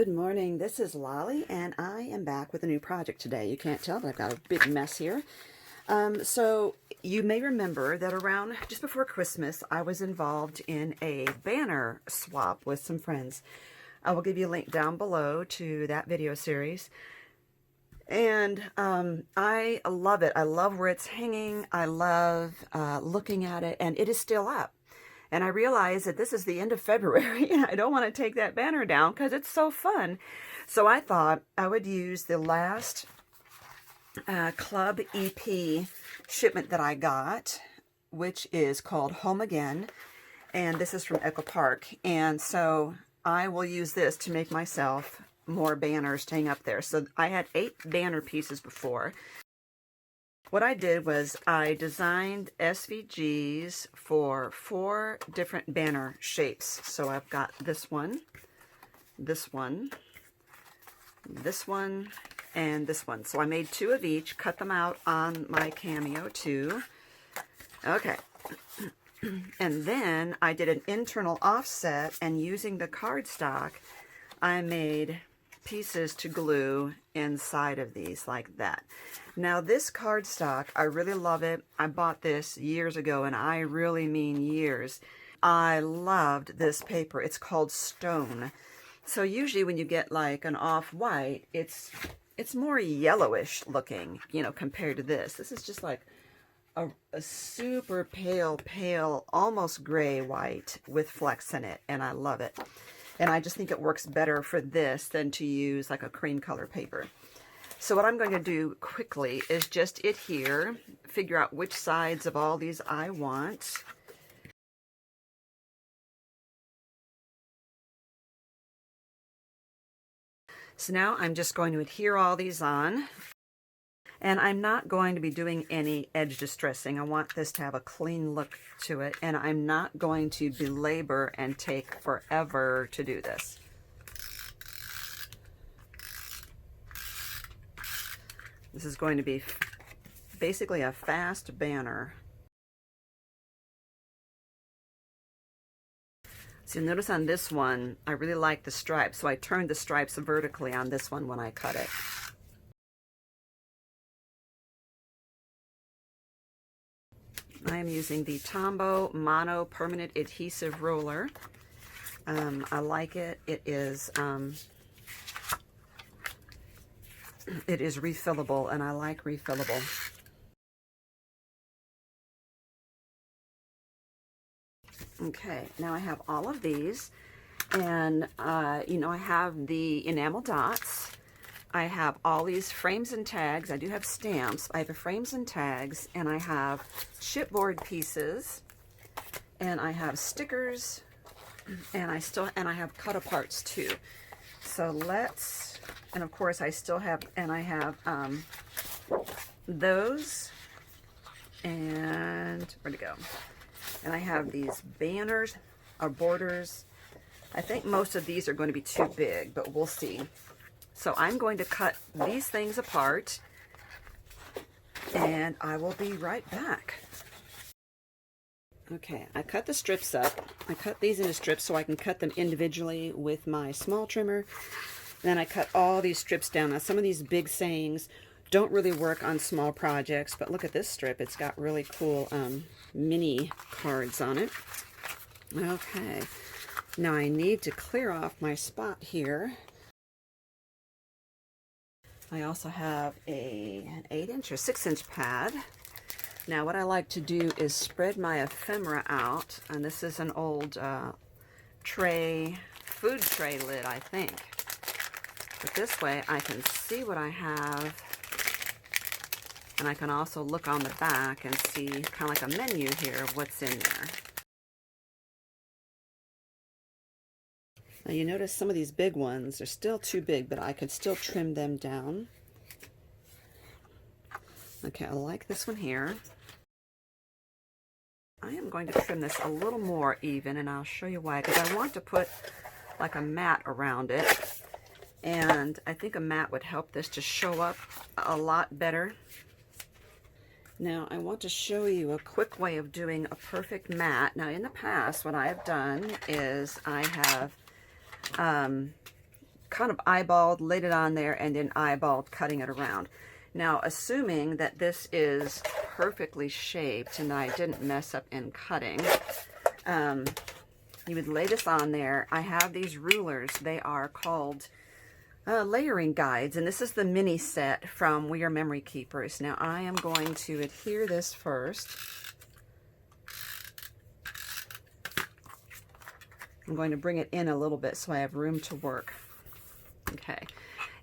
Good morning, this is Lolly, and I am back with a new project today. You can't tell, but I've got a big mess here. So you may remember that around just before Christmas, I was involved in a banner swap with some friends. I will give you a link down below to that video series. And I love it. I love where it's hanging. I love looking at it, and it is still up. And I realized that this is the end of February, and I don't want to take that banner down because it's so fun. So I thought I would use the last Club EP shipment that I got, which is called Home Again. And this is from Echo Park. And so I will use this to make myself more banners to hang up there. So I had 8 banner pieces before. What I did was I designed SVGs for 4 different banner shapes. So I've got this one, this one, this one, and this one. So I made 2 of each, cut them out on my Cameo too. Okay. And then I did an internal offset, and using the cardstock, I made pieces to glue inside of these like that. Now this cardstock, I really love it. I bought this years ago, and I really mean years. I loved this paper. It's called Stone. So usually when you get like an off-white, it's more yellowish looking, you know, compared to this. This is just like a super pale, almost gray white with flecks in it, and I love it. And I just think it works better for this than to use like a cream color paper. So what I'm going to do quickly is just adhere, figure out which sides of all these I want. So now I'm just going to adhere all these on. And I'm not going to be doing any edge distressing. I want this to have a clean look to it, and I'm not going to belabor and take forever to do this. This is going to be basically a fast banner. So you'll notice on this one, I really like the stripes, so I turned the stripes vertically on this one when I cut it. I am using the Tombow Mono Permanent Adhesive Roller. I like it. It is refillable, and I like refillable. Okay, now I have all of these, and you know, I have the enamel dots. I have all these frames and tags. I do have stamps. I have the frames and tags, and I have chipboard pieces, and I have stickers, and I have cut aparts too. So let's, and of course I still have, and I have those, and where'd it go? And I have these banners or borders. I think most of these are going to be too big, but we'll see. So I'm going to cut these things apart, and I will be right back. Okay, I cut the strips up. I cut these into strips so I can cut them individually with my small trimmer. Then I cut all these strips down. Now some of these big sayings don't really work on small projects, but look at this strip. It's got really cool mini cards on it. Okay, now I need to clear off my spot here. I also have an 8-inch or 6-inch pad. Now what I like to do is spread my ephemera out, and this is an old tray, food tray lid, I think. But this way I can see what I have, and I can also look on the back and see kind of like a menu here of what's in there. Now you notice some of these big ones are still too big, but I could still trim them down. Okay, I like this one here. I am going to trim this a little more even, and I'll show you why, because I want to put like a mat around it, and I think a mat would help this to show up a lot better. Now I want to show you a quick way of doing a perfect mat. Now in the past, what I have done is I have kind of eyeballed, laid it on there, and then eyeballed cutting it around. Now, assuming that this is perfectly shaped and I didn't mess up in cutting, you would lay this on there. I have these rulers. They are called layering guides, and this is the mini set from We Are Memory Keepers. Now, I am going to adhere this first. I'm going to bring it in a little bit so I have room to work. Okay.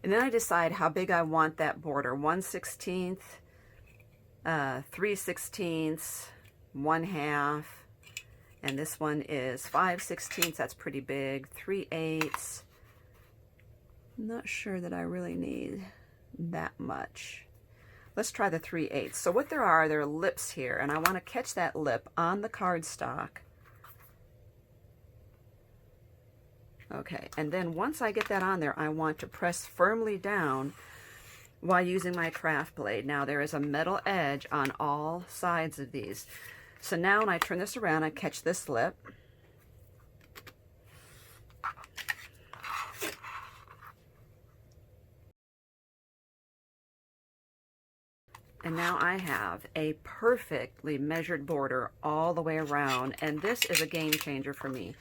And then I decide how big I want that border. 1/16, 3/16, 1/2, and this one is 5/16. That's pretty big. 3/8. I'm not sure that I really need that much. Let's try the 3/8. So what there are lips here, and I want to catch that lip on the cardstock. Okay, and then once I get that on there, I want to press firmly down while using my craft blade. Now there is a metal edge on all sides of these. So now when I turn this around, I catch this lip. And now I have a perfectly measured border all the way around, and this is a game changer for me.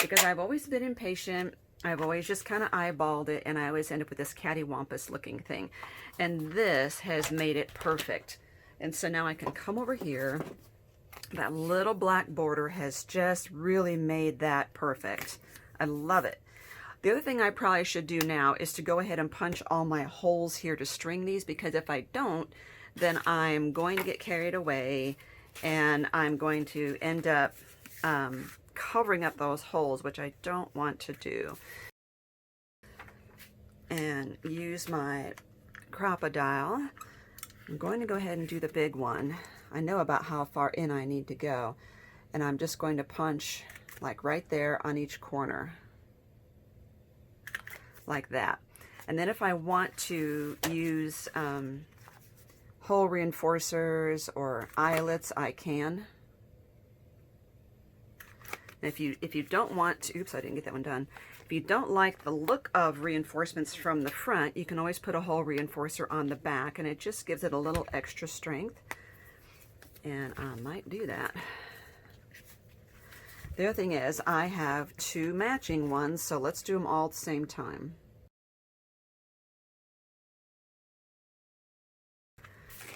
Because I've always been impatient, I've always just kind of eyeballed it, and I always end up with this cattywampus looking thing. And this has made it perfect. And so now I can come over here. That little black border has just really made that perfect. I love it. The other thing I probably should do now is to go ahead and punch all my holes here to string these, because if I don't, then I'm going to get carried away and I'm going to end up covering up those holes, which I don't want to do. And use my crocodile. I'm going to go ahead and do the big one. I know about how far in I need to go, and I'm just going to punch like right there on each corner, like that. And then if I want to use hole reinforcers or eyelets, I can. And if you don't want to, oops, I didn't get that one done. If you don't like the look of reinforcements from the front, you can always put a hole reinforcer on the back, and it just gives it a little extra strength. And I might do that. The other thing is I have two matching ones, so let's do them all at the same time.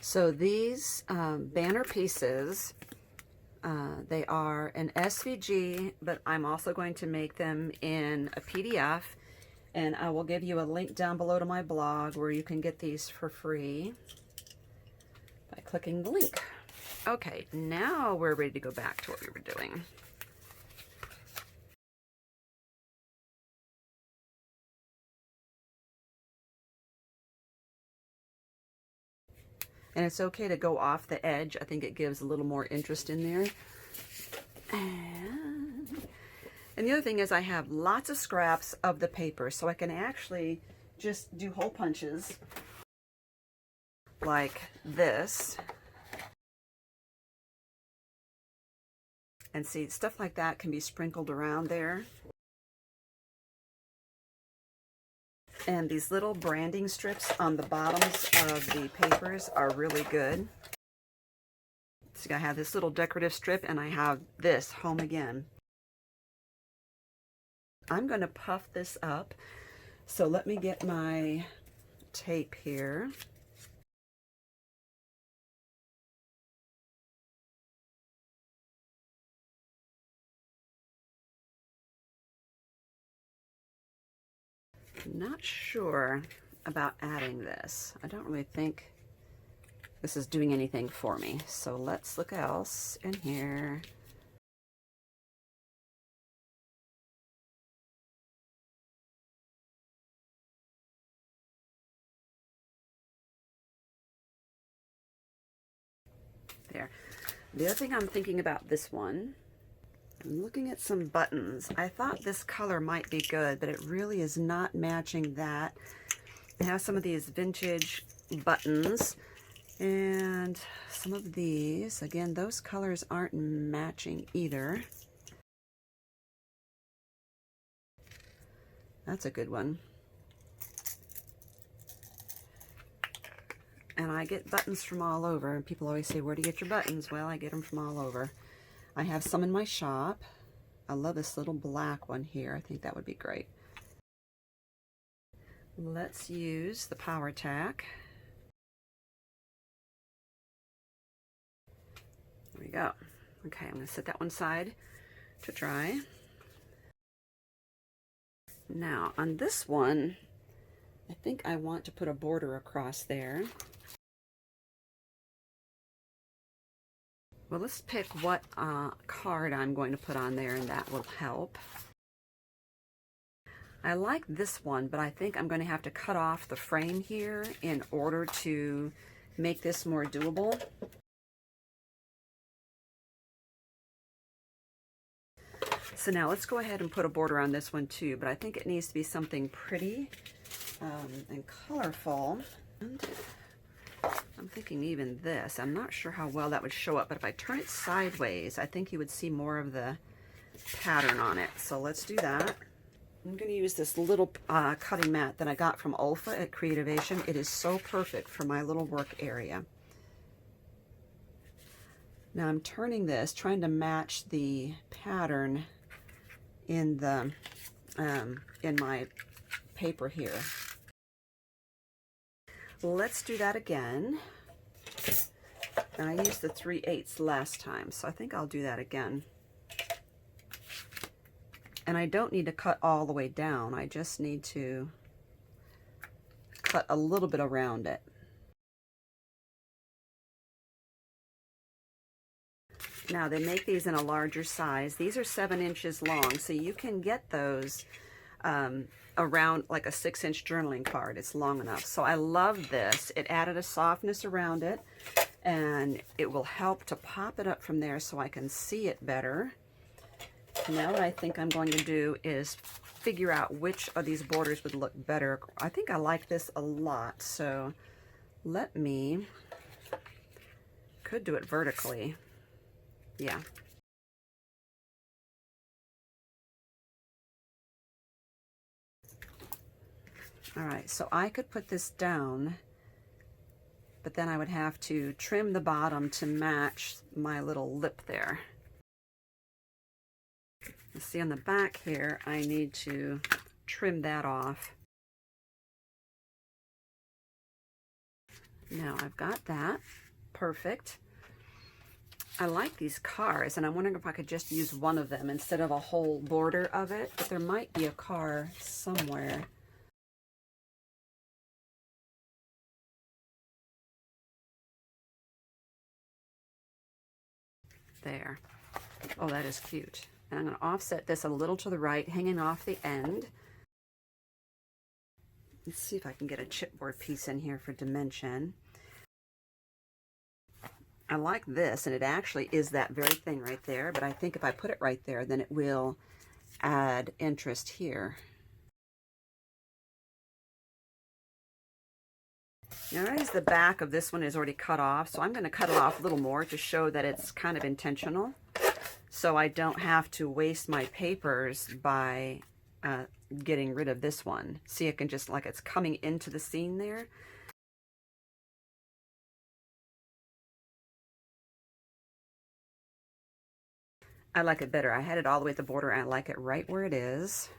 So these banner pieces, they are an SVG, but I'm also going to make them in a PDF, and I will give you a link down below to my blog where you can get these for free by clicking the link. Okay, now we're ready to go back to what we were doing. And it's okay to go off the edge. I think it gives a little more interest in there. And the other thing is I have lots of scraps of the paper, so I can actually just do hole punches like this. And see, stuff like that can be sprinkled around there. And these little branding strips on the bottoms of the papers are really good. So I have this little decorative strip, and I have this, Home Again. I'm going to puff this up. So let me get my tape here. Not sure about adding this. I don't really think this is doing anything for me. So let's look else in here. There. The other thing I'm thinking about this one, I'm looking at some buttons. I thought this color might be good, but it really is not matching that. It has some of these vintage buttons, and some of these, again, those colors aren't matching either. That's a good one. And I get buttons from all over. And people always say, where do you get your buttons? Well, I get them from all over. I have some in my shop. I love this little black one here. I think that would be great. Let's use the power tack. There we go. Okay, I'm going to set that one side to dry. Now, on this one, I think I want to put a border across there. Well, let's pick what card I'm going to put on there, and that will help. I like this one, but I think I'm going to have to cut off the frame here in order to make this more doable. So now let's go ahead and put a border on this one too, but I think it needs to be something pretty and colorful. And I'm thinking even this. I'm not sure how well that would show up, but if I turn it sideways, I think you would see more of the pattern on it. So let's do that. I'm going to use this little cutting mat that I got from Olfa at Creativation. It is so perfect for my little work area. Now I'm turning this, trying to match the pattern in the in my paper here. Let's do that again. And I used the 3/8 last time, so I think I'll do that again. And I don't need to cut all the way down. I just need to cut a little bit around it. Now they make these in a larger size. These are 7 inches long, so you can get those around like a 6-inch journaling card. It's long enough. So I love this. It added a softness around it, and it will help to pop it up from there so I can see it better. Now what I think I'm going to do is figure out which of these borders would look better. I think I like this a lot, so could do it vertically. Yeah. All right, so I could put this down, but then I would have to trim the bottom to match my little lip there. You see on the back here, I need to trim that off. Now I've got that. Perfect. I like these cars, and I'm wondering if I could just use one of them instead of a whole border of it, but there might be a car somewhere. There. Oh, that is cute. And I'm going to offset this a little to the right, hanging off the end. Let's see if I can get a chipboard piece in here for dimension. I like this, and it actually is that very thing right there, but I think if I put it right there, then it will add interest here. Now notice the back of this one is already cut off, so I'm going to cut it off a little more to show that it's kind of intentional, so I don't have to waste my papers by getting rid of this one. See, it can just, like, it's coming into the seam there. I like it better. I had it all the way at the border, and I like it right where it is.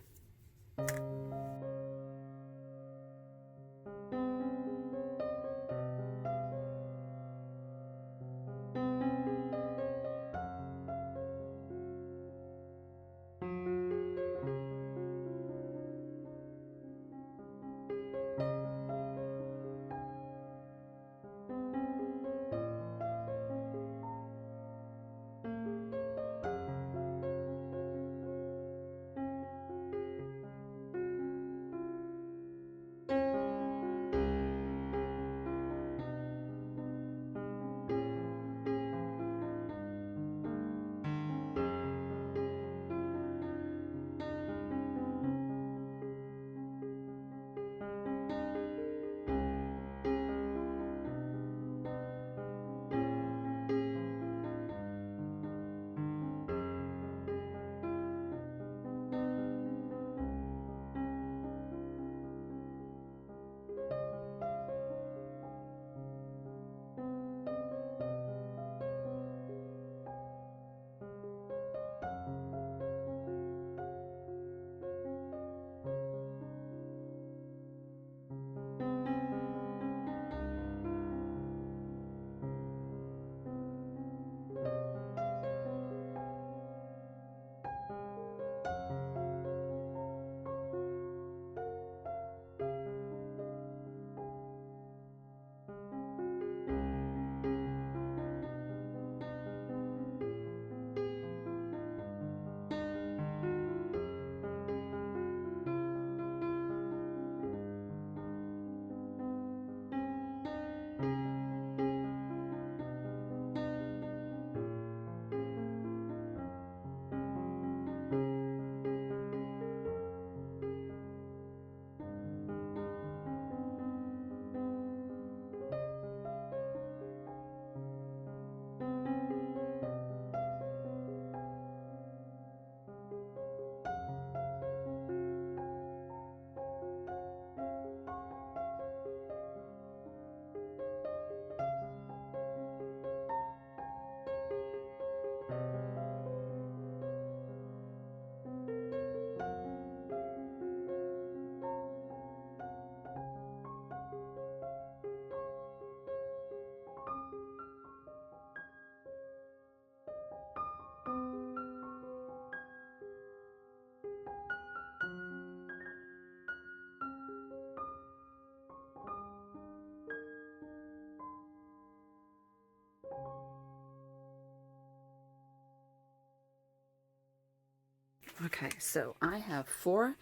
Okay, so I have 4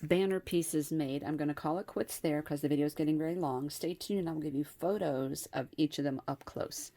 banner pieces made. I'm going to call it quits there because the video is getting very long. Stay tuned and I'll give you photos of each of them up close.